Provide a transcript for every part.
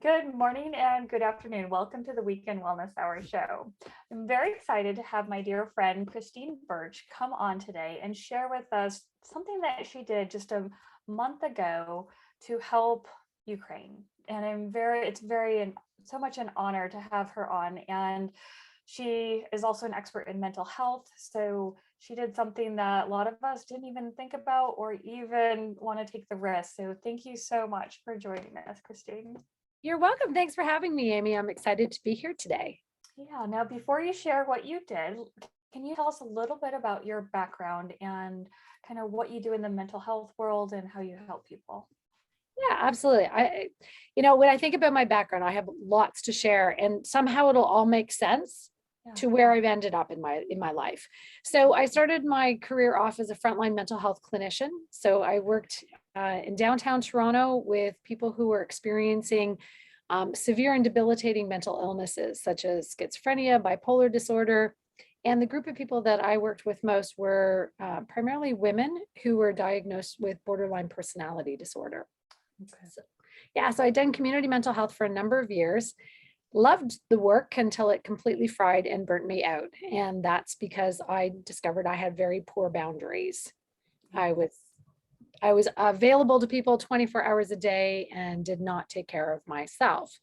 Good morning and good afternoon. Welcome to the Weekend Wellness Hour show. I'm very excited to have my dear friend Christine Burych come on today and share with us something that she did just a month ago to help Ukraine. And so much an honor to have her on. And she is also an expert in mental health. So she did something that a lot of us didn't even think about or even want to take the risk. So thank you so much for joining us, Christine. You're welcome. Thanks for having me, Amy. I'm excited to be here today. Yeah, now before you share what you did, can you tell us a little bit about your background and kind of what you do in the mental health world and how you help people? Yeah, absolutely. When I think about my background, I have lots to share, and somehow it'll all make sense to where I've ended up in my life. So I started my career off as a frontline mental health clinician. So I worked in downtown Toronto with people who were experiencing severe and debilitating mental illnesses, such as schizophrenia, bipolar disorder. And the group of people that I worked with most were primarily women who were diagnosed with borderline personality disorder. Okay. So I'd done community mental health for a number of years, loved the work until it completely fried and burnt me out. And that's because I discovered I had very poor boundaries. I was available to people 24 hours a day and did not take care of myself.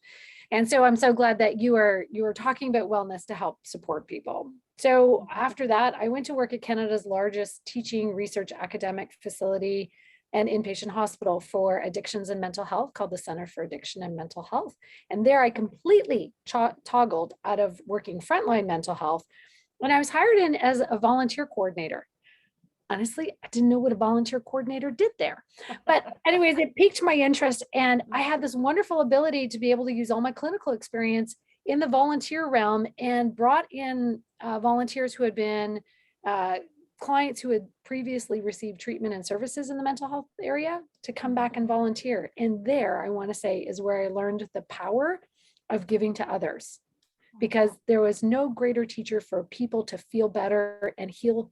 And so I'm so glad that you are talking about wellness to help support people. So after that, I went to work at Canada's largest teaching research academic facility and inpatient hospital for addictions and mental health called the Center for Addiction and Mental Health. And there I completely toggled out of working frontline mental health when I was hired in as a volunteer coordinator. Honestly, I didn't know what a volunteer coordinator did there. But anyways, it piqued my interest, and I had this wonderful ability to be able to use all my clinical experience in the volunteer realm and brought in volunteers who had been clients who had previously received treatment and services in the mental health area to come back and volunteer. And there, I want to say, is where I learned the power of giving to others, because there was no greater teacher for people to feel better and heal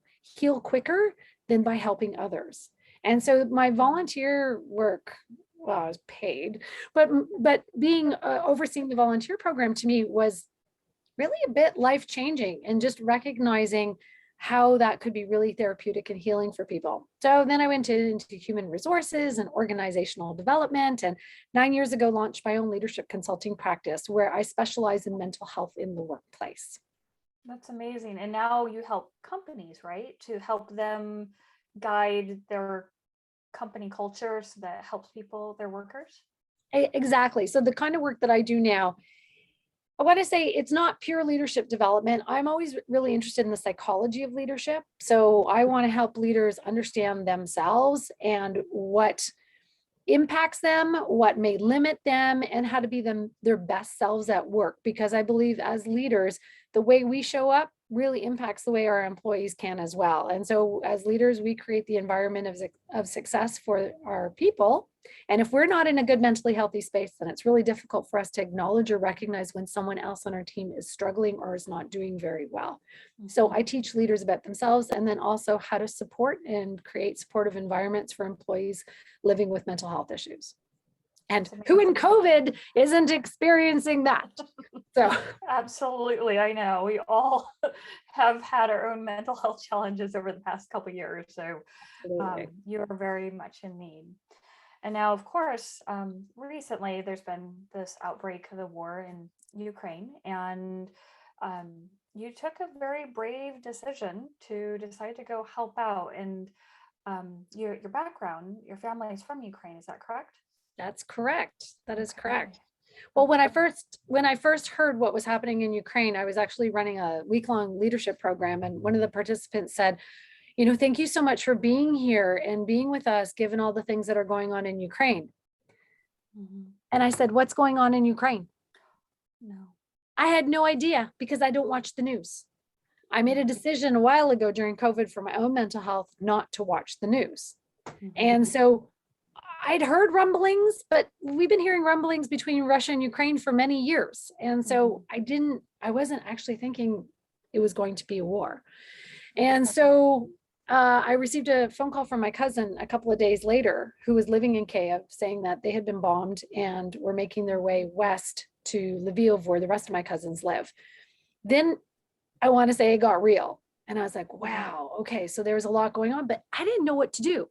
quicker than by helping others. And so my volunteer work, well, I was paid, but being overseeing the volunteer program to me was really a bit life-changing, and just recognizing how that could be really therapeutic and healing for people. So then I went into human resources and organizational development, and 9 years ago launched my own leadership consulting practice where I specialize in mental health in the workplace. That's amazing. And now you help companies, right? To help them guide their company culture so that helps people, their workers. Exactly. So the kind of work that I do now, I want to say it's not pure leadership development. I'm always really interested in the psychology of leadership. So I want to help leaders understand themselves and what impacts them, what may limit them, and how to be their best selves at work. Because I believe as leaders, the way we show up really impacts the way our employees can as well. And so as leaders, we create the environment of success for our people. And if we're not in a good mentally healthy space, then it's really difficult for us to acknowledge or recognize when someone else on our team is struggling or is not doing very well. So I teach leaders about themselves, and then also how to support and create supportive environments for employees living with mental health issues. And who in COVID isn't experiencing that? So absolutely, I know we all have had our own mental health challenges over the past couple of years. So you are very much in need. And now, of course, recently there's been this outbreak of the war in Ukraine, and you took a very brave decision to decide to go help out. And your background, your family is from Ukraine, is that correct? That's correct. That is correct. Well, when I first heard what was happening in Ukraine, I was actually running a week-long leadership program, and one of the participants said, thank you so much for being here and being with us, given all the things that are going on in Ukraine. And I said, what's going on in Ukraine? No. I had no idea, because I don't watch the news. I made a decision a while ago during COVID for my own mental health not to watch the news. And so I'd heard rumblings, but we've been hearing rumblings between Russia and Ukraine for many years. And so I wasn't actually thinking it was going to be a war. And so I received a phone call from my cousin a couple of days later, who was living in Kiev, saying that they had been bombed and were making their way west to Lviv, where the rest of my cousins live. Then I want to say it got real. And I was like, wow, okay, so there was a lot going on, but I didn't know what to do.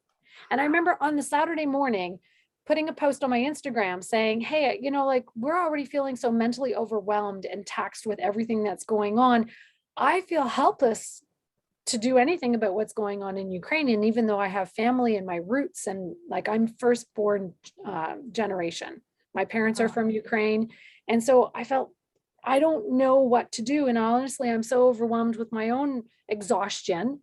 And I remember on the Saturday morning, putting a post on my Instagram saying, hey, like we're already feeling so mentally overwhelmed and taxed with everything that's going on. I feel helpless to do anything about what's going on in Ukraine. And even though I have family and my roots, and like I'm firstborn generation, my parents are from Ukraine. And so I felt I don't know what to do. And honestly, I'm so overwhelmed with my own exhaustion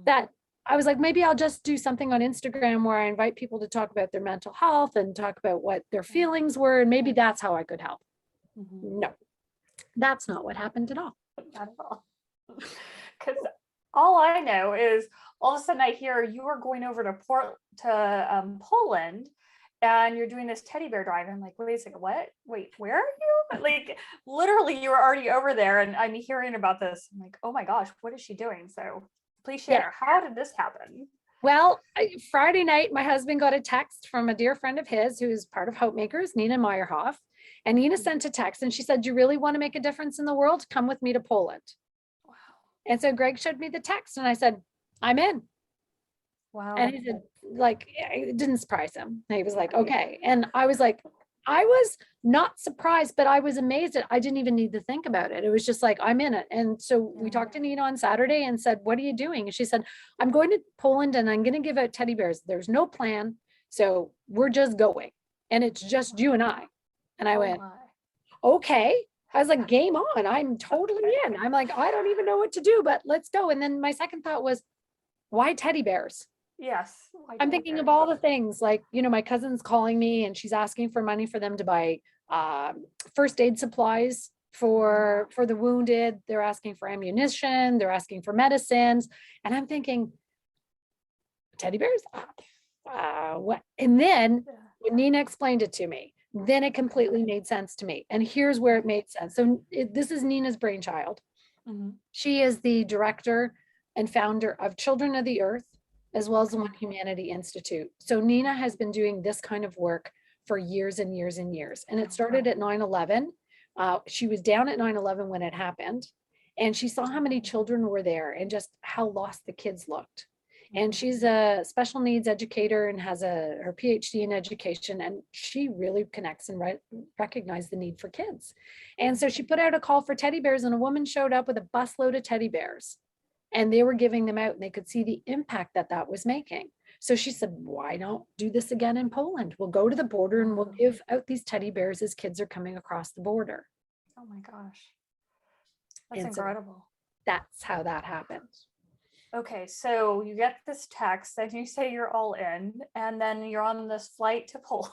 that I was like, maybe I'll just do something on Instagram where I invite people to talk about their mental health and talk about what their feelings were. And maybe that's how I could help. No, that's not what happened at all. Not at all. Because all I know is all of a sudden I hear you are going over to Poland and you're doing this teddy bear drive. And I'm like, wait a second, what? Wait, where are you? Like literally you were already over there and I'm hearing about this. I'm like, oh my gosh, what is she doing? So please share. How did this happen? Well, Friday night, my husband got a text from a dear friend of his who's part of Hopemakers, Nina Meyerhof. And Nina sent a text and she said, you really want to make a difference in the world? Come with me to Poland. Wow. And so Greg showed me the text and I said, I'm in. Wow. And he said, like, it didn't surprise him. He was like, okay. And I was like, I was not surprised, but I was amazed that I didn't even need to think about it. It was just like, I'm in it. And so we talked to Nina on Saturday and said, what are you doing? And she said, I'm going to Poland and I'm going to give out teddy bears. There's no plan. So we're just going. And it's just you and I. And I went, okay. I was like, game on. I'm totally in. I'm like, I don't even know what to do, but let's go. And then my second thought was, why teddy bears? Yes. I'm thinking of all the things like, my cousin's calling me and she's asking for money for them to buy first aid supplies for the wounded. They're asking for ammunition. They're asking for medicines. And I'm thinking, teddy bears? What? And then when Nina explained it to me, then it completely made sense to me. And here's where it made sense. So this is Nina's brainchild. She is the director and founder of Children of the Earth, as well as the One Humanity Institute. So Nina has been doing this kind of work for years and years and years. And it started at 9/11. She was down at 9/11 when it happened. And she saw how many children were there and just how lost the kids looked. And she's a special needs educator and has her PhD in education. And she really connects and recognized the need for kids. And so she put out a call for teddy bears and a woman showed up with a busload of teddy bears. And they were giving them out and they could see the impact that was making. So she said, why not do this again in Poland? We'll go to the border and we'll give out these teddy bears as kids are coming across the border. Oh my gosh. That's incredible. So that's how that happened. Okay, so you get this text and you say you're all in, and then you're on this flight to Poland.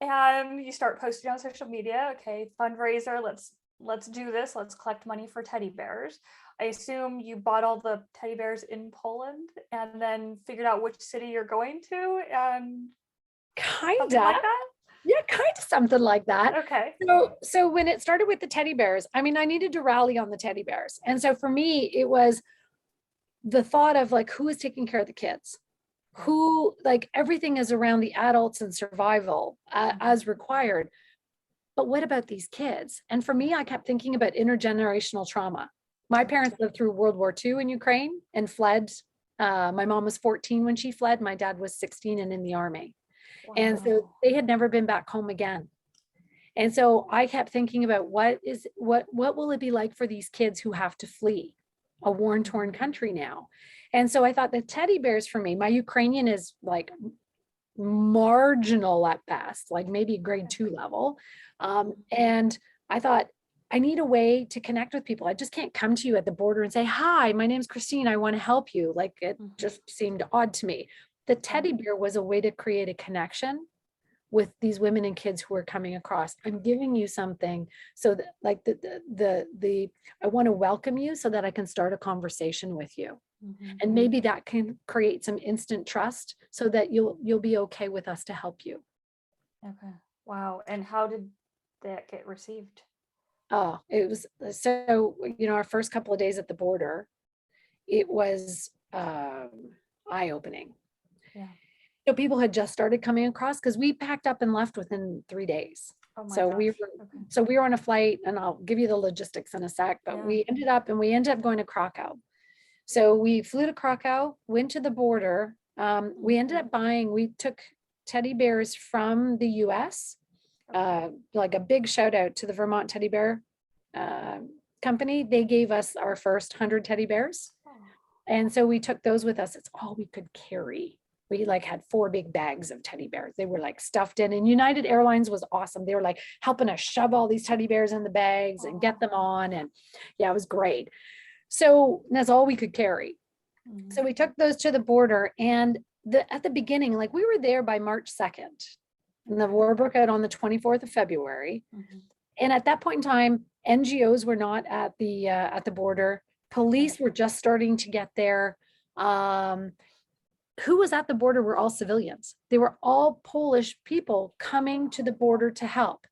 And you start posting on social media, okay, fundraiser, let's do this, let's collect money for teddy bears. I assume you bought all the teddy bears in Poland and then figured out which city you're going to and kind of like that? Yeah, kind of something like that. Okay. So when it started with the teddy bears, I mean, I needed to rally on the teddy bears. And so for me, it was the thought of like, who is taking care of the kids? Who, like everything is around the adults and survival as required. But what about these kids? And for me, I kept thinking about intergenerational trauma. My parents lived through World War II in Ukraine and fled. My mom was 14 when she fled. My dad was 16 and in the army. Wow. And so they had never been back home again. And so I kept thinking about what will it be like for these kids who have to flee a war-torn country now? And so I thought the teddy bears for me, my Ukrainian is like marginal at best, like maybe grade 2 level. And I thought, I need a way to connect with people. I just can't come to you at the border and say, hi, my name's Christine, I want to help you. Like it just seemed odd to me. The teddy bear was a way to create a connection with these women and kids who are coming across. I'm giving you something so that like I want to welcome you so that I can start a conversation with you. And maybe that can create some instant trust so that you'll be okay with us to help you. Okay. Wow. And how did that get received? Oh, it was so, our first couple of days at the border, it was eye-opening. Yeah. So people had just started coming across because we packed up and left within 3 days. Oh my So gosh. we were on a flight, and I'll give you the logistics in a sec, but Yeah. we ended up going to Krakow. So we flew to Krakow, went to the border. We ended up we took teddy bears from the US, like a big shout out to the Vermont Teddy Bear company. They gave us our first 100 teddy bears. Oh. And so we took those with us. It's all we could carry. We like had 4 big bags of teddy bears. They were like stuffed in, and United Airlines was awesome. They were like helping us shove all these teddy bears in the bags and get them on. And yeah, it was great. So that's all we could carry. So we took those to the border, and at the beginning, like we were there by March 2nd, and the war broke out on the 24th of February. And at that point in time, NGOs were not at the border. Police were just starting to get there. Who was at the border were all civilians. They were all Polish people coming to the border to help.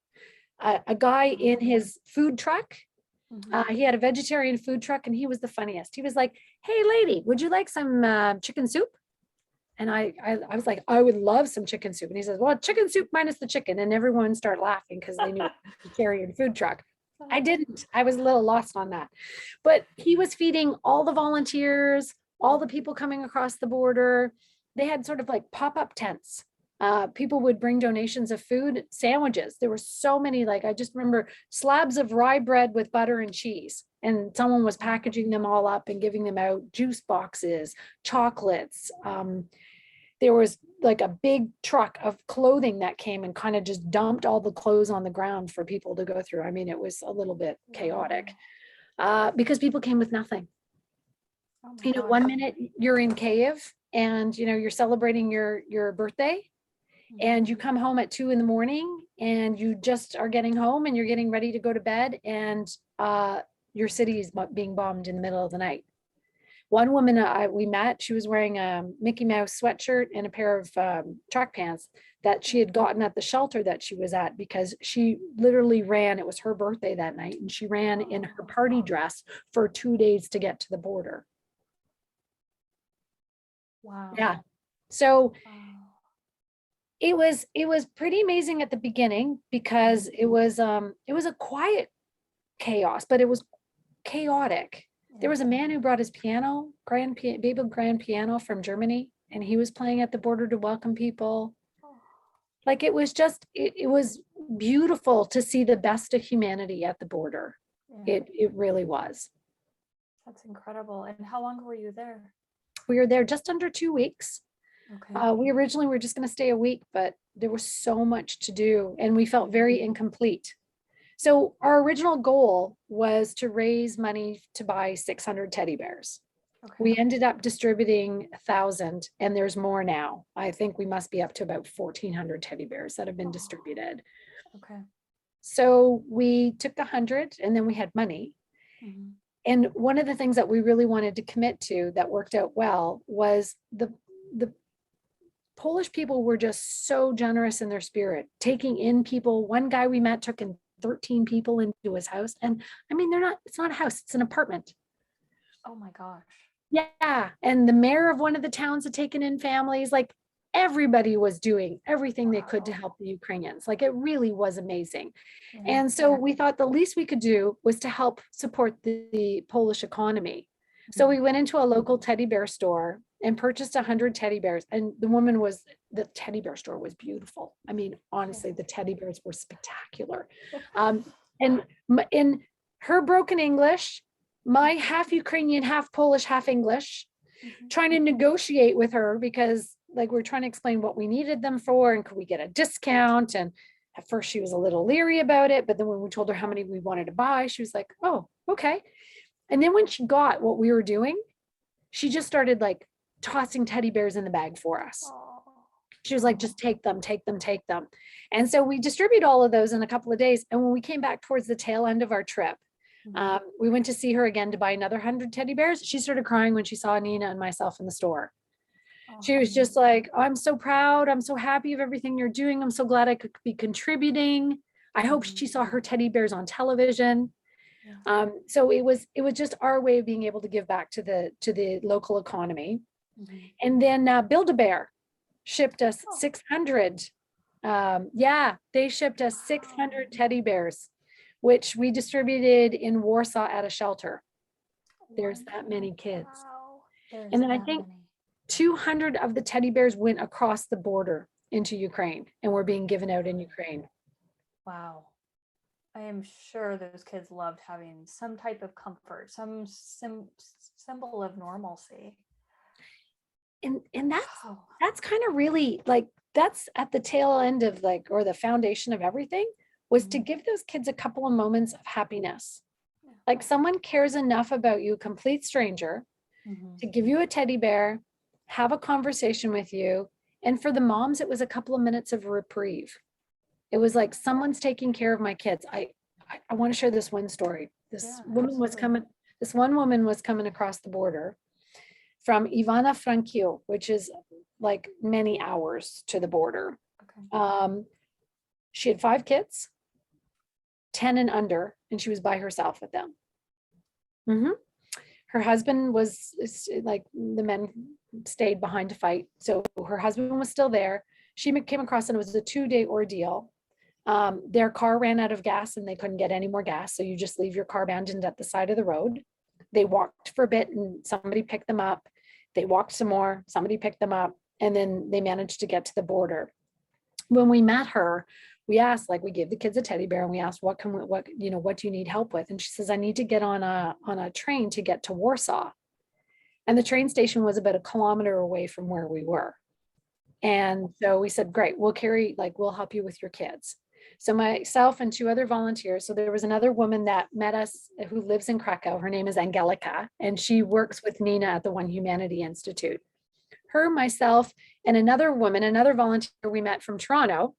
A guy in his food truck, he had a vegetarian food truck, and he was the funniest. He was like, "Hey lady, would you like some chicken soup?" And I was like, "I would love some chicken soup." And he says, "Well, chicken soup minus the chicken." And everyone started laughing because they knew vegetarian food truck. I didn't. I was a little lost on that. But he was feeding all the volunteers, all the people coming across the border. They had sort of like pop-up tents. People would bring donations of food, sandwiches. There were so many, like I just remember slabs of rye bread with butter and cheese. And someone was packaging them all up and giving them out, juice boxes, chocolates. There was like a big truck of clothing that came and kind of just dumped all the clothes on the ground for people to go through. I mean, it was a little bit chaotic because people came with nothing. Oh, one minute you're in Kiev and, you're celebrating your birthday, and you come home at 2 a.m. and you just are getting home and you're getting ready to go to bed, and your city is being bombed in the middle of the night. One woman we met, she was wearing a Mickey Mouse sweatshirt and a pair of track pants that she had gotten at the shelter that she was at, because she literally ran. It was her birthday that night, and she ran in her party dress for 2 days to get to the border. Wow. Yeah. So it was pretty amazing at the beginning, because it was a quiet chaos, but it was chaotic. There was a man who brought his baby grand piano from Germany, and he was playing at the border to welcome people. Like it was beautiful to see the best of humanity at the border. It really was. That's incredible. And how long were you there? We were there just under 2 weeks. Okay. We originally were just going to stay a week, but there was so much to do, and we felt very incomplete. So our original goal was to raise money to buy 600 teddy bears. Okay. We ended up distributing 1,000, and there's more now. I think we must be up to about 1,400 teddy bears that have been distributed. Okay. So we took 100, and then we had money. And one of the things that we really wanted to commit to that worked out well was the Polish people were just so generous in their spirit, taking in people. One guy we met took in 13 people into his house. And I mean, it's not a house, it's an apartment. Oh my gosh. Yeah. And the mayor of one of the towns had taken in families. Like everybody was doing everything they could to help the Ukrainians. Like it really was amazing. And so we thought the least we could do was to help support the Polish economy. So we went into a local teddy bear store and purchased 100 teddy bears. And the teddy bear store was beautiful. I mean, honestly, the teddy bears were spectacular. And in her broken English, my half Ukrainian, half Polish, half English, trying to negotiate with her, because like we're trying to explain what we needed them for and could we get a discount. And at first she was a little leery about it, but then when we told her how many we wanted to buy, she was like, "Oh, okay." And then when she got what we were doing, she just started like tossing teddy bears in the bag for us. She was like, "Just take them, take them, take them." And so we distributed all of those in a couple of days. And when we came back towards the tail end of our trip, we went to see her again to buy another 100 teddy bears. She started crying when she saw Nina and myself in the store. She was just like, "I'm so proud. I'm so happy of everything you're doing. I'm so glad I could be contributing. I hope she saw her teddy bears on television." So it was just our way of being able to give back to the local economy. And then Build-A-Bear shipped us 600. They shipped us 600 teddy bears, which we distributed in Warsaw at a shelter. There's that many kids. And then I think 200 of the teddy bears went across the border into Ukraine and were being given out in Ukraine. Wow. I am sure those kids loved having some type of comfort, some symbol of normalcy. And that's kind of really like, that's at the tail end of like, or the foundation of everything, was to give those kids a couple of moments of happiness. Like someone cares enough about you, complete stranger, to give you a teddy bear, have a conversation with you. And for the moms, it was a couple of minutes of reprieve. It was like, someone's taking care of my kids. I want to share this one story. This one woman was coming across the border from Ivano-Frankivsk, which is like many hours to the border. She had 5 kids, 10 and under, and she was by herself with them. Her husband was like, the men stayed behind to fight. So her husband was still there. She came across, and it was a 2-day ordeal. Their car ran out of gas and they couldn't get any more gas. So you just leave your car abandoned at the side of the road. They walked for a bit and somebody picked them up. They walked some more, somebody picked them up, and then they managed to get to the border. When we met her, we asked, like, we gave the kids a teddy bear and we asked, what do you need help with? And she says, I need to get on a train to get to Warsaw. And the train station was about 1 kilometer away from where we were. And so we said, great, we'll help you with your kids. So myself and 2 other volunteers. So there was another woman that met us who lives in Krakow. Her name is Angelica, and she works with Nina at the One Humanity Institute. Her, myself, and another woman, another volunteer we met from Toronto,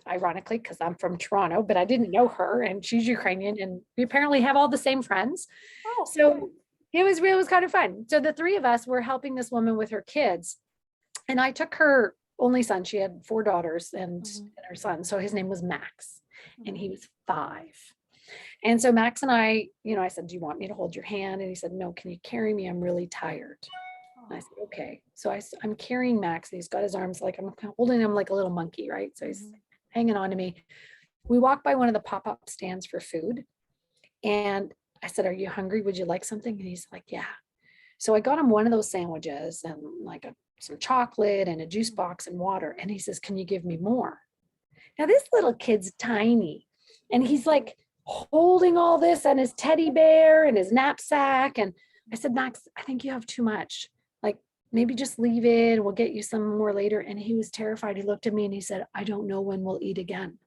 ironically, because I'm from Toronto, but I didn't know her, and she's Ukrainian, and we apparently have all the same friends. So it was kind of fun. So the 3 of us were helping this woman with her kids. And I took her only son. She had 4 daughters and her son. So his name was Max, and he was 5. And so Max and I said, do you want me to hold your hand? And he said, no, can you carry me? I'm really tired. And I said, okay. So I'm carrying Max, and he's got his arms, like I'm holding him like a little monkey, right? So he's hanging on to me. We walked by one of the pop-up stands for food. And I said, are you hungry? Would you like something? And he's like, yeah. So I got him one of those sandwiches and like some chocolate and a juice box and water. And he says, can you give me more? Now this little kid's tiny, and he's like holding all this and his teddy bear and his knapsack. And I said, Max, I think you have too much. Like, maybe just leave it. We'll get you some more later. And he was terrified. He looked at me and he said, I don't know when we'll eat again.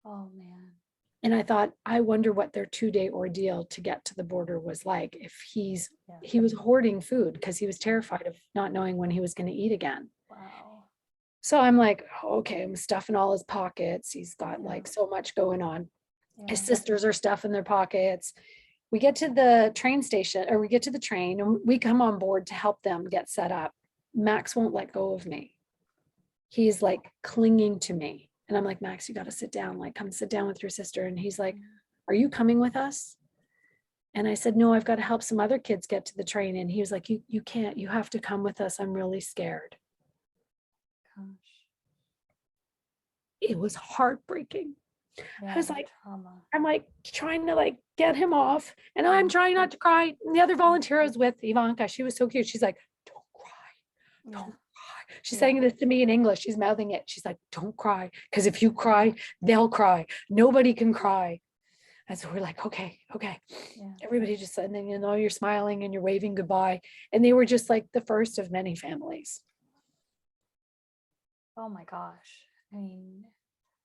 Oh man. And I thought, I wonder what their 2-day ordeal to get to the border was like. If he was hoarding food because he was terrified of not knowing when he was going to eat again. Wow. So I'm like, okay, I'm stuffing all his pockets. He's got like so much going on. His sisters are stuffing their pockets. We get to the train station, or we get to the train, and we come on board to help them get set up. Max won't let go of me. He's like clinging to me. And I'm like, Max, you got to sit down, like, come sit down with your sister. And he's like, are you coming with us? And I said, no, I've got to help some other kids get to the train. And he was like, you can't, you have to come with us. I'm really scared. Gosh. It was heartbreaking. Yeah, I was like, trauma. I'm like trying to like get him off, and I'm trying not to cry. And the other volunteer was with Ivanka. She was so cute. She's like, don't cry, don't cry. She's saying this to me in English. She's mouthing it. She's like, don't cry, because if you cry, they'll cry. Nobody can cry. And so we're like, okay. Everybody just, and then you're smiling and you're waving goodbye. And they were just like the first of many families. Oh my gosh. I mean,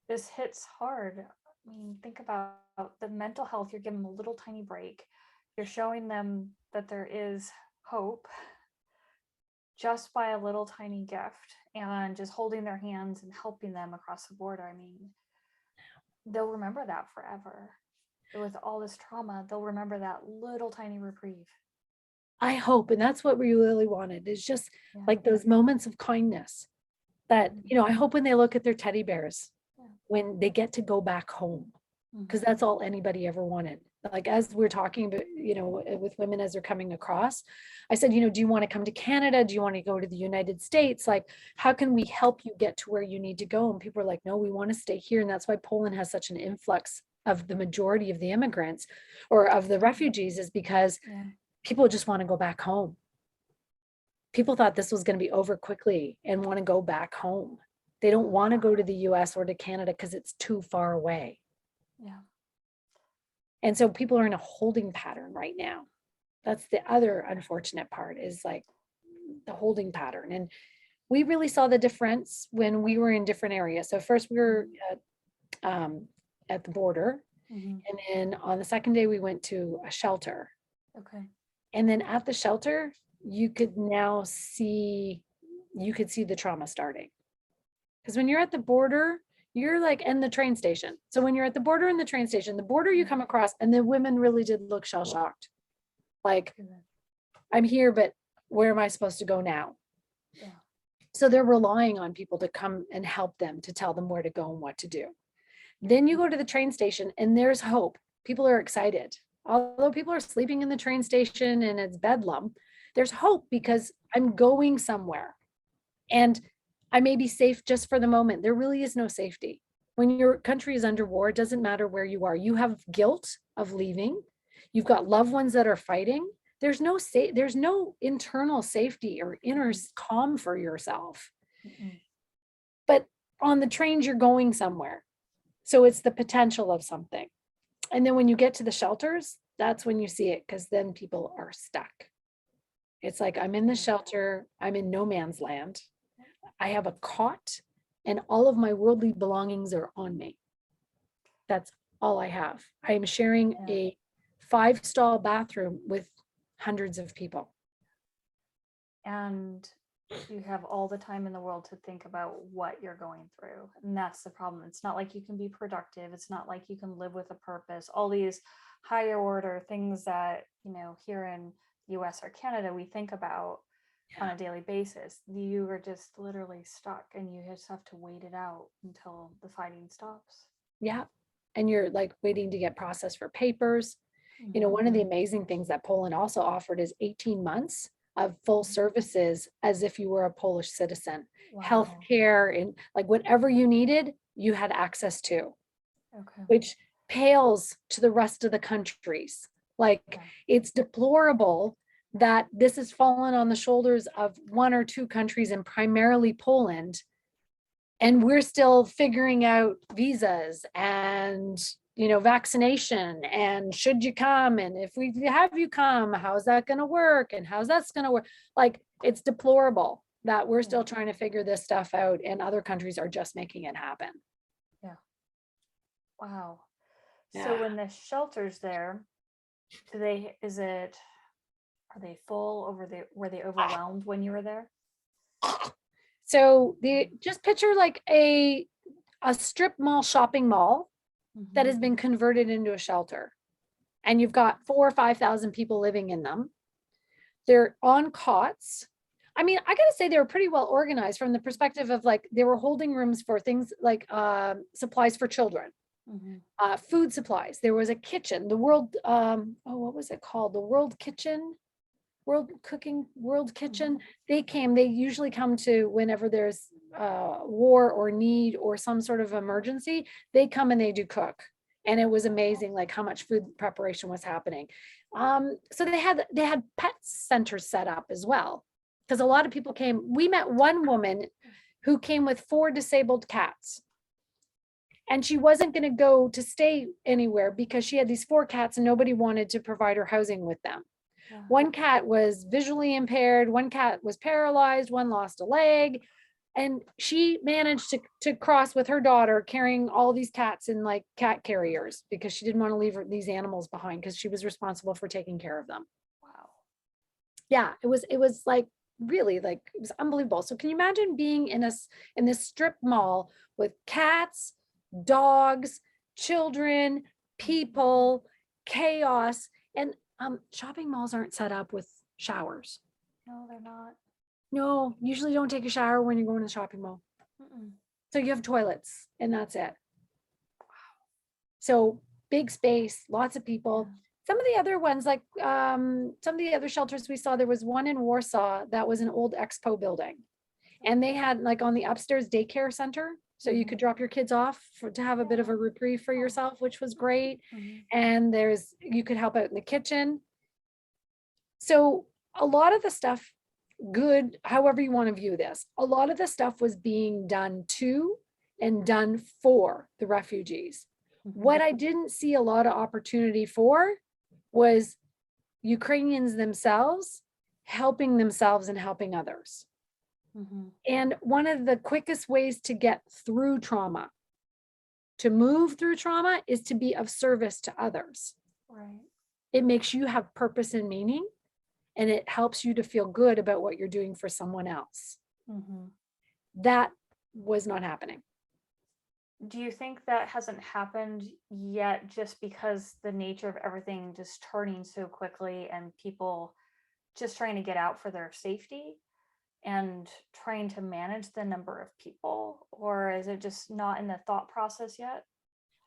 this hits hard. I mean, think about the mental health. You're giving them a little tiny break. You're showing them that there is hope just by a little tiny gift, and just holding their hands and helping them across the border. I mean, they'll remember that forever. With all this trauma, they'll remember that little tiny reprieve. I hope. And that's what we really wanted, is just like those moments of kindness that, I hope when they look at their teddy bears, when they get to go back home, because that's all anybody ever wanted. like as we're talking about, with women as they're coming across, I said, do you want to come to Canada? Do you want to go to the United States? Like, how can we help you get to where you need to go? And people are like, no, we want to stay here. And that's why Poland has such an influx of the majority of the immigrants or of the refugees, is because people just want to go back home. People thought this was going to be over quickly and want to go back home. They don't want to go to the US or to Canada because it's too far away. Yeah. And so people are in a holding pattern right now. That's the other unfortunate part, is like the holding pattern. And we really saw the difference when we were in different areas. So first we were at the border. Mm-hmm. And then on the second day, we went to a shelter. Okay. And then at the shelter, you could see the trauma starting. Because when you're at the border, you're like in the train station. So when you're at the border and the train station, the border you come across, and the women really did look shell-shocked. Like, I'm here, but where am I supposed to go now? Yeah. So they're relying on people to come and help them, to tell them where to go and what to do. Then you go to the train station and there's hope. People are excited. Although people are sleeping in the train station and it's bedlam, there's hope because I'm going somewhere. And I may be safe just for the moment. There really is no safety. When your country is under war, it doesn't matter where you are. You have guilt of leaving. You've got loved ones that are fighting. There's no internal safety or inner calm for yourself. Mm-mm. But on the trains, you're going somewhere. So it's the potential of something. And then when you get to the shelters, that's when you see it, because then people are stuck. It's like, I'm in the shelter. I'm in no man's land. I have a cot and all of my worldly belongings are on me. That's all I have. I am sharing a 5-stall bathroom with hundreds of people. And you have all the time in the world to think about what you're going through. And that's the problem. It's not like you can be productive. It's not like you can live with a purpose. All these higher order things that, here in US or Canada, we think about on a daily basis. You are just literally stuck and you just have to wait it out until the fighting stops. Yeah. And you're like waiting to get processed for papers. Mm-hmm. One of the amazing things that Poland also offered is 18 months of full services as if you were a Polish citizen. Wow. Healthcare and like whatever you needed, you had access to, which pales to the rest of the countries. Like, it's deplorable that this has fallen on the shoulders of 1 or 2 countries, and primarily Poland. And we're still figuring out visas and, vaccination, and should you come? And if we have you come, how's that going to work? And how's that's going to work? Like, it's deplorable that we're still trying to figure this stuff out, and other countries are just making it happen. Yeah. Wow. Yeah. So when the shelter's there, are they full, were they overwhelmed when you were there? So just picture like a strip mall, shopping mall that has been converted into a shelter, and you've got 4,000 or 5,000 people living in them. They're on cots. I mean, I gotta say they were pretty well organized from the perspective of like, they were holding rooms for things like supplies for children, food supplies. There was a kitchen, the world, what was it called? The World Kitchen. They usually come to whenever there's war or need or some sort of emergency, they come and they do cook. And it was amazing, like how much food preparation was happening. So they had pet centers set up as well, because a lot of people came. We met one woman who came with 4 disabled cats, and she wasn't going to go to stay anywhere because she had these 4 cats and nobody wanted to provide her housing with them. One cat was visually impaired, one cat was paralyzed, one lost a leg, and she managed to cross with her daughter carrying all these cats in like cat carriers because she didn't want to leave these animals behind, because she was responsible for taking care of them. Wow. Yeah, it was like really, like, it was unbelievable. So can you imagine being in this strip mall with cats, dogs, children, people, chaos, and shopping malls aren't set up with showers. No, they're not. No, usually don't take a shower when you're going to the shopping mall. So you have toilets and that's it. So big space, lots of people. Some of the other ones, like some of the other shelters we saw, there was one in Warsaw that was an old expo building. And they had like on the upstairs daycare center. So you could drop your kids off to have a bit of a reprieve for yourself, which was great. And you could help out in the kitchen. So a lot of the stuff, good, however you want to view this, a lot of the stuff was being done to and done for the refugees. What I didn't see a lot of opportunity for was Ukrainians themselves helping themselves and helping others. And one of the quickest ways to get through trauma, to move through trauma, is to be of service to others. Right. It makes you have purpose and meaning, and it helps you to feel good about what you're doing for someone else. That was not happening. Do you think that hasn't happened yet just because the nature of everything just turning so quickly and people just trying to get out for their safety and trying to manage the number of people? Or is it just not in the thought process yet?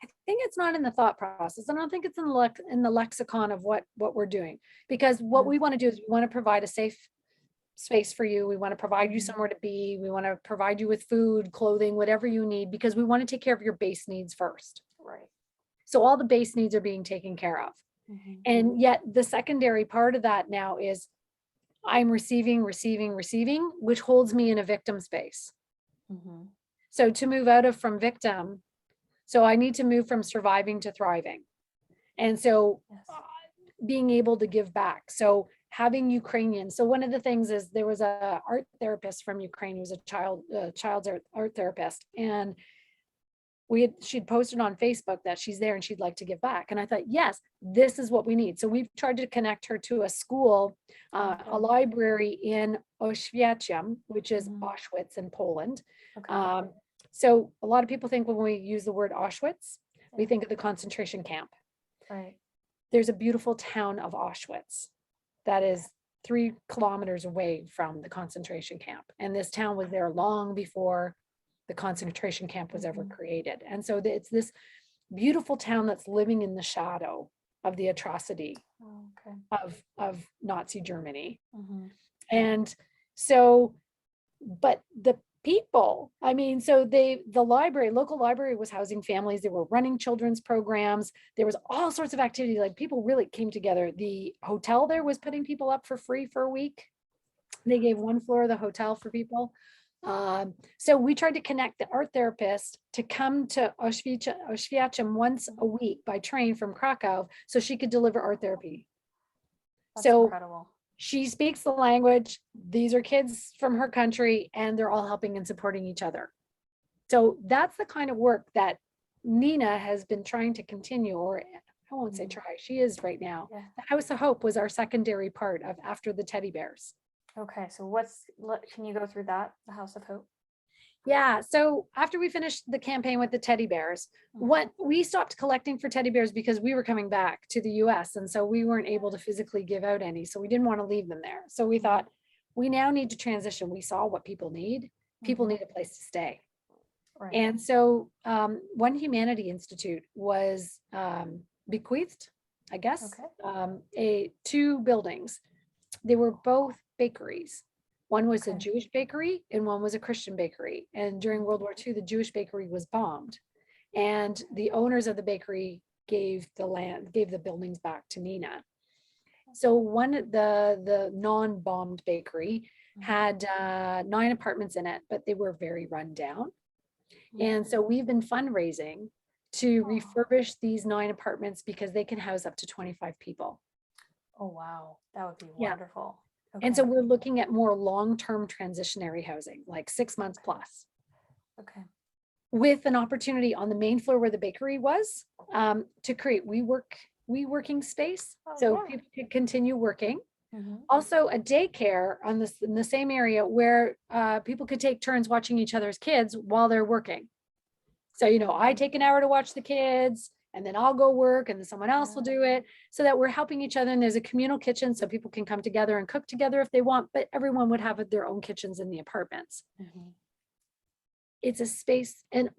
I think it's not in the thought process. I don't think it's in the lexicon of what we're doing, because what we want to do is we want to provide a safe space for you. We want to provide you somewhere to be. We want to provide you with food, clothing, whatever you need, because we want to take care of your base needs first. Right. So all the base needs are being taken care of. And yet the secondary part of that now is I'm receiving, which holds me in a victim space. So to move out of from victim, so I need to move from surviving to thriving. And so being able to give back. So having Ukrainian. So one of the things is there was a art therapist from Ukraine who was a child's art therapist. And she'd posted on Facebook that she's there and she'd like to give back. And I thought, yes, this is what we need. So we've tried to connect her to a school, a library in Oświęcim, which is Auschwitz in Poland. So a lot of people think when we use the word Auschwitz, we think of the concentration camp. Right. There's a beautiful town of Auschwitz that is 3 kilometers away from the concentration camp. And this town was there long before the concentration camp was ever created. And so it's this beautiful town that's living in the shadow of the atrocity of Nazi Germany. And so, but the people, I mean, so the local library was housing families. They were running children's programs. There was all sorts of activity. Like people really came together. The hotel there was putting people up for free for a week. They gave 1 floor of the hotel for people. So we tried to connect the art therapist to come to Oświęcim once a week by train from Krakow so she could deliver art therapy. That's so incredible. She speaks the language. These are kids from her country and they're all helping and supporting each other. So that's the kind of work that Nina has been trying to continue, or I won't say try, she is right now. The House of Hope was our secondary part of after the teddy bears. Okay, so can you go through that, the House of Hope? Yeah, so after we finished the campaign with the teddy bears, what we stopped collecting for teddy bears because we were coming back to the US, and so we weren't able to physically give out any, so we didn't want to leave them there. So we thought we now need to transition. We saw what people need. People need a place to stay. Right. And so One Humanity Institute was bequeathed, I guess, 2 buildings. They were both bakeries. One was a Jewish bakery and one was a Christian bakery. And during World War II, the Jewish bakery was bombed. And the owners of the bakery gave the buildings back to Nina. So the non-bombed bakery had 9 apartments in it, but they were very run down. And so we've been fundraising to refurbish these 9 apartments because they can house up to 25 people. Oh, wow. That would be wonderful. And so we're looking at more long-term transitionary housing, like 6 months plus. Okay. With an opportunity on the main floor where the bakery was to create WeWorking space. People could continue working. Also a daycare in the same area where people could take turns watching each other's kids while they're working. So, I take an hour to watch the kids and then I'll go work and then someone else will do it, so that we're helping each other. And there's a communal kitchen so people can come together and cook together if they want, but everyone would have their own kitchens in the apartments. It's a space. And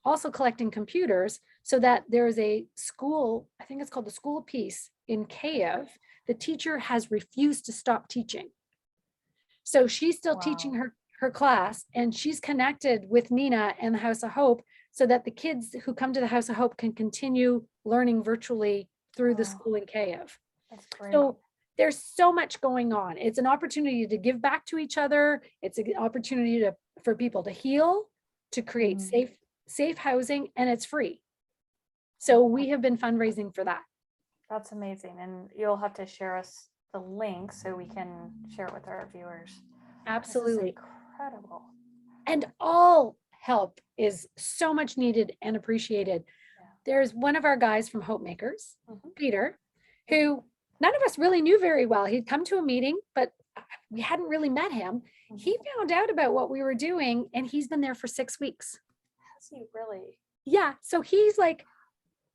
also collecting computers so that there is a school, I think it's called the School of Peace in Kiev. The teacher has refused to stop teaching. So she's still teaching Wow. her class, and she's connected with Nina and the House of Hope so that the kids who come to the House of Hope can continue learning virtually through the Wow. school in Kiev. That's great. So there's so much going on. It's an opportunity to give back to each other. It's an opportunity for people to heal, to create safe housing, and it's free. So we have been fundraising for that. That's amazing. And you'll have to share us the link so we can share it with our viewers. Absolutely. This is incredible. And all help is so much needed and appreciated. Yeah. There's one of our guys from Hopemakers, Peter, who none of us really knew very well. He'd come to a meeting, but we hadn't really met him. He found out about what we were doing, and he's been there for 6 weeks. Has he really? Yeah. So he's like,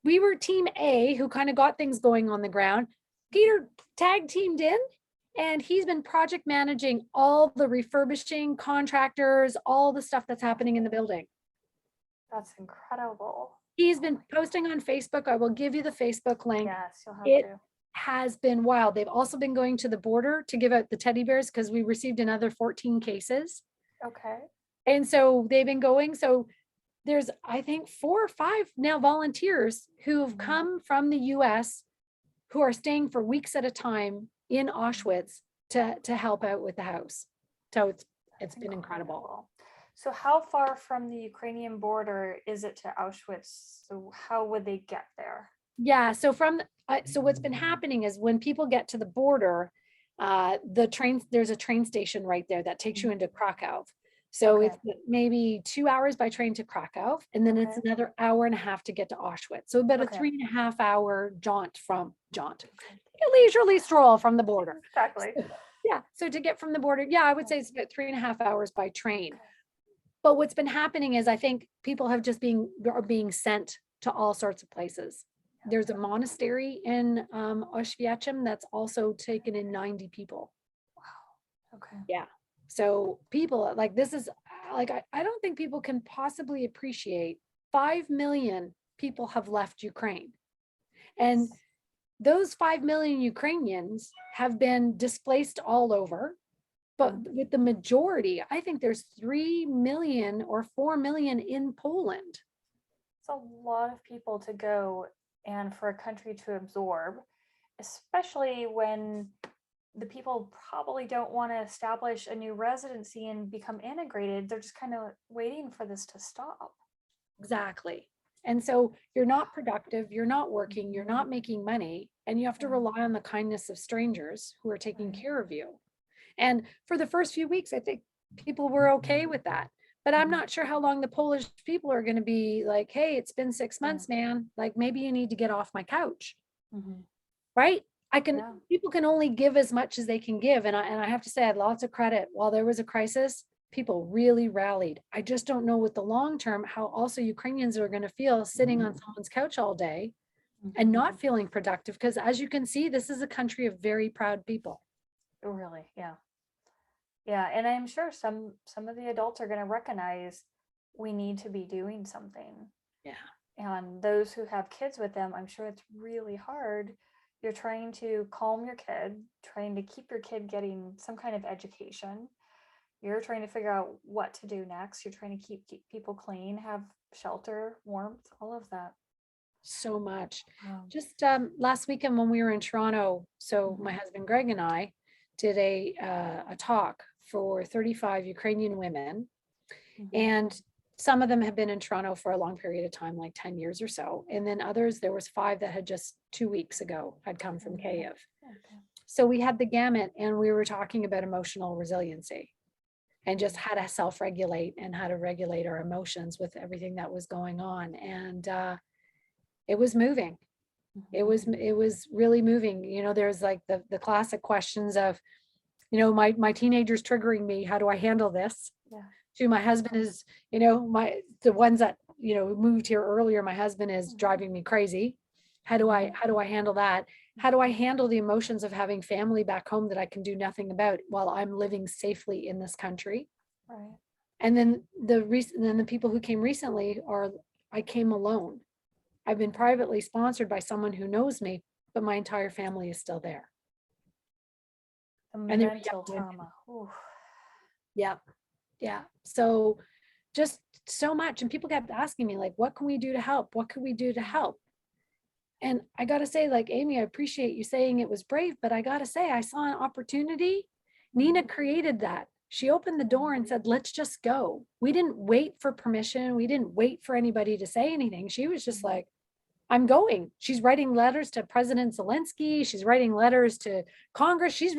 we were team A who kind of got things going on the ground. Peter tag teamed in, and he's been project managing all the refurbishing contractors, all the stuff that's happening in the building. That's incredible. He's been posting on Facebook. I will give you the Facebook link. Yes, you'll have to. Has been wild. They've also been going to the border to give out the teddy bears because we received another 14 cases. Okay. And so they've been going. So there's, I think, 4 or 5 now volunteers who have come from the US who are staying for weeks at a time in Auschwitz to help out with the house. So it's been incredible. So how far from the Ukrainian border is it to Auschwitz? So how would they get there? Yeah, so so what's been happening is when people get to the border, there's a train station right there that takes you into Krakow. So it's maybe 2 hours by train to Krakow, and then it's another hour and a half to get to Auschwitz. So about a 3.5 hour a leisurely stroll from the border. Exactly. So to get from the border, I would say it's about 3.5 hours by train. But what's been happening is I think people have just are being sent to all sorts of places. There's a monastery in Auschwitz that's also taken in 90 people. Wow. Okay. Yeah. So people like this is like, I don't think people can possibly appreciate 5 million people have left Ukraine. And those 5 million Ukrainians have been displaced all over. But with the majority, I think there's 3 million or 4 million in Poland. It's a lot of people to go and for a country to absorb, especially when the people probably don't want to establish a new residency and become integrated. They're just kind of waiting for this to stop. Exactly. And so you're not productive, you're not working, you're not making money, and you have to rely on the kindness of strangers who are taking care of you. And for the first few weeks, I think people were okay with that. But I'm not sure how long the Polish people are going to be like, hey, it's been 6 months, man. Like maybe you need to get off my couch. Right? People can only give as much as they can give. And I have to say I had lots of credit. While there was a crisis, people really rallied. I just don't know with the long term how also Ukrainians are going to feel sitting on someone's couch all day and not feeling productive. Because as you can see, this is a country of very proud people. Really? Yeah. Yeah, and I'm sure some of the adults are going to recognize we need to be doing something. Yeah. And those who have kids with them, I'm sure it's really hard. You're trying to calm your kid, trying to keep your kid getting some kind of education. You're trying to figure out what to do next. You're trying to keep people clean, have shelter, warmth, all of that. So much. Just last weekend when we were in Toronto, so my husband Greg and I did a talk for 35 Ukrainian women. And some of them have been in Toronto for a long period of time, like 10 years or so. And then others, there was 5 that had just 2 weeks ago had come from Kiev. So we had the gamut, and we were talking about emotional resiliency and just how to self-regulate and how to regulate our emotions with everything that was going on. And it was moving. It was really moving. You know, there's like the classic questions of, you know, my teenager's triggering me. How do I handle this? To my husband is, you know, the ones that, you know, moved here earlier, my husband is driving me crazy. How do I handle that? How do I handle the emotions of having family back home that I can do nothing about while I'm living safely in this country? Right. And then the people who came recently are I came alone. I've been privately sponsored by someone who knows me, but my entire family is still there. The And they're mental young women. trauma. Ooh. Yeah. Yeah. So just so much. And people kept asking me, like, what can we do to help? What can we do to help? And I got to say, like, Amy, I appreciate you saying it was brave, but I got to say, I saw an opportunity. Nina created that. She opened the door and said, let's just go. We didn't wait for permission. We didn't wait for anybody to say anything. She was just like, I'm going. She's writing letters to President Zelensky. She's writing letters to Congress. She's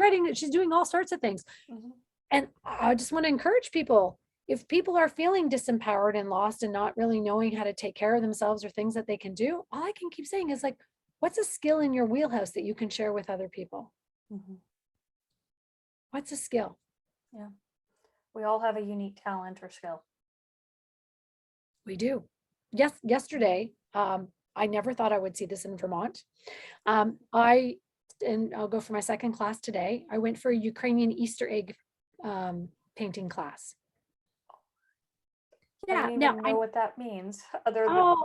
doing all sorts of things. Mhm. And I just want to encourage people, if people are feeling disempowered and lost and not really knowing how to take care of themselves or things that they can do, all I can keep saying is, like, what's a skill in your wheelhouse that you can share with other people? Mhm. What's a skill? Yeah. We all have a unique talent or skill. We do. Yes, yesterday, I never thought I would see this in Vermont. And I'll go for my second class today. I went for a Ukrainian Easter egg painting class. I Yeah, don't now even know what that means other than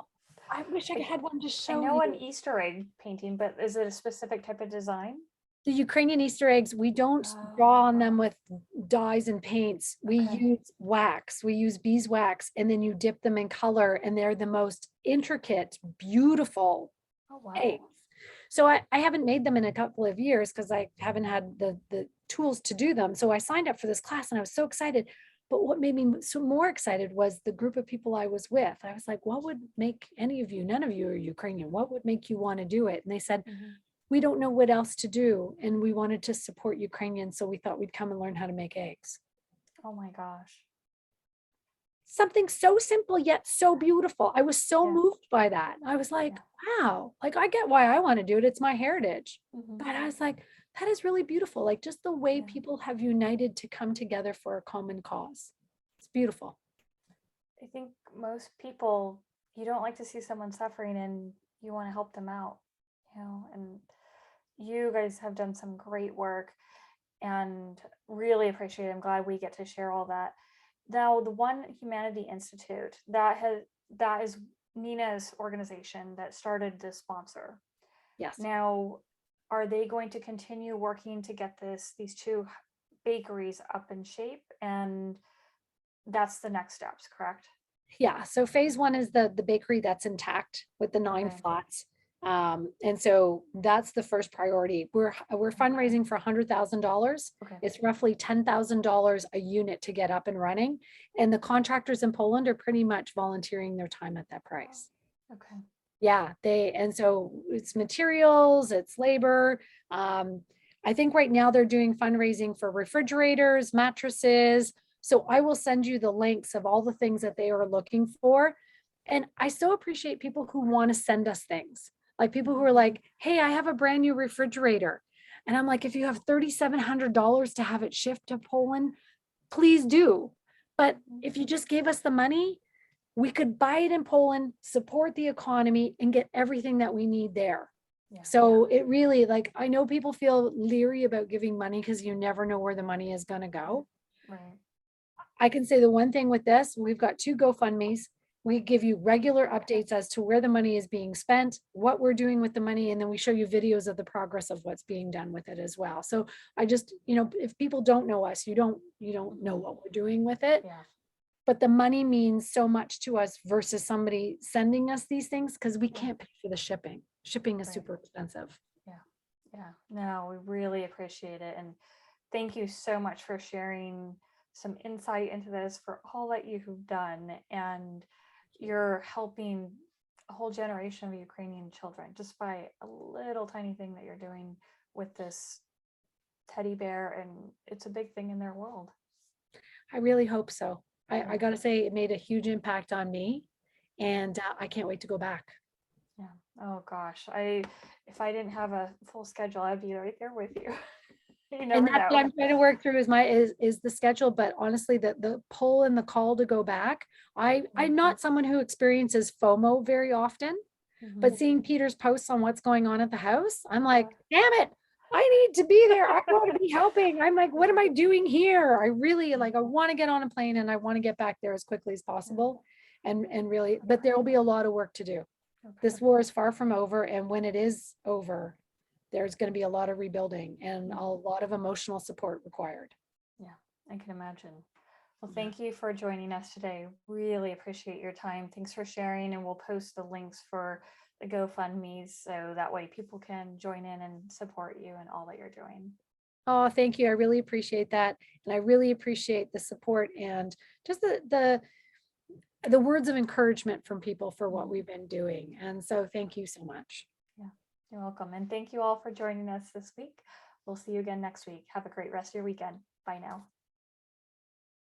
I wish I had one to I show know an you. Easter egg painting, but is it a specific type of design? The Ukrainian Easter eggs, we don't draw on them with dyes and paints. We Okay. use wax. We use beeswax, and then you dip them in color, and they're the most intricate, beautiful Oh, wow. eggs. So I haven't made them in a couple of years because I haven't had the tools to do them. So I signed up for this class and I was so excited. But what made me so more excited was the group of people I was with. I was like, what would make any of you, none of you are Ukrainian, what would make you want to do it? And they said, we don't know what else to do. And we wanted to support Ukrainians. So we thought we'd come and learn how to make eggs. Oh my gosh. Something so simple yet so beautiful. I was so Yeah. moved by that. I was like, wow, like I get why I want to do it. It's my heritage. But I was like, that is really beautiful. Like just the way people have united to come together for a common cause. It's beautiful. I think most people, you don't like to see someone suffering and you want to help them out, and you guys have done some great work and really appreciate it. I'm glad we get to share all that. Now, the One Humanity Institute, that is Nina's organization that started this sponsor. Yes. Now, are they going to continue working to get these two bakeries up in shape? And that's the next steps, correct? Yeah. So phase one is the bakery that's intact with the 9 flats. And so that's the first priority. We're fundraising for $100,000. Okay. It's roughly $10,000 a unit to get up and running. And the contractors in Poland are pretty much volunteering their time at that price. Okay. Yeah, and so it's materials, it's labor. I think right now they're doing fundraising for refrigerators, mattresses. So I will send you the links of all the things that they are looking for. And I so appreciate people who want to send us things. Like people who are like, hey, I have a brand new refrigerator. And I'm like, if you have $3,700 to have it shipped to Poland, please do. But if you just gave us the money, we could buy it in Poland, support the economy, and get everything that we need there. Yeah. So it really, like, I know people feel leery about giving money because you never know where the money is going to go. Right. I can say the one thing with this, we've got 2 GoFundMes. We give you regular updates as to where the money is being spent, what we're doing with the money, and then we show you videos of the progress of what's being done with it as well. So I just, if people don't know us, you don't know what we're doing with it. Yeah. But the money means so much to us versus somebody sending us these things because we can't pay for the shipping. Shipping is super expensive. Yeah. No, we really appreciate it. And thank you so much for sharing some insight into this, for all that you've done. And you're helping a whole generation of Ukrainian children just by a little tiny thing that you're doing with this teddy bear. And it's a big thing in their world. I really hope so. I got to say, it made a huge impact on me, and I can't wait to go back. Yeah. Oh gosh. If I didn't have a full schedule, I'd be right there with you. You never And that's know. what I'm trying to work through is the schedule. But honestly, the pull and the call to go back, I'm not someone who experiences FOMO very often, but seeing Peter's posts on what's going on at the house, I'm like, damn it, I need to be there. I want to be helping. I'm like, what am I doing here? I really I want to get on a plane and I want to get back there as quickly as possible. and really, but there will be a lot of work to do. This war is far from over, and when it is over, there's going to be a lot of rebuilding and a lot of emotional support required. Yeah, I can imagine. Well, thank you for joining us today. Really appreciate your time. Thanks for sharing, and we'll post the links for the GoFundMe's so that way people can join in and support you and all that you're doing. Oh, thank you. I really appreciate that. And I really appreciate the support and just the words of encouragement from people for what we've been doing. And so thank you so much. Yeah, you're welcome. And thank you all for joining us this week. We'll see you again next week. Have a great rest of your weekend. Bye now.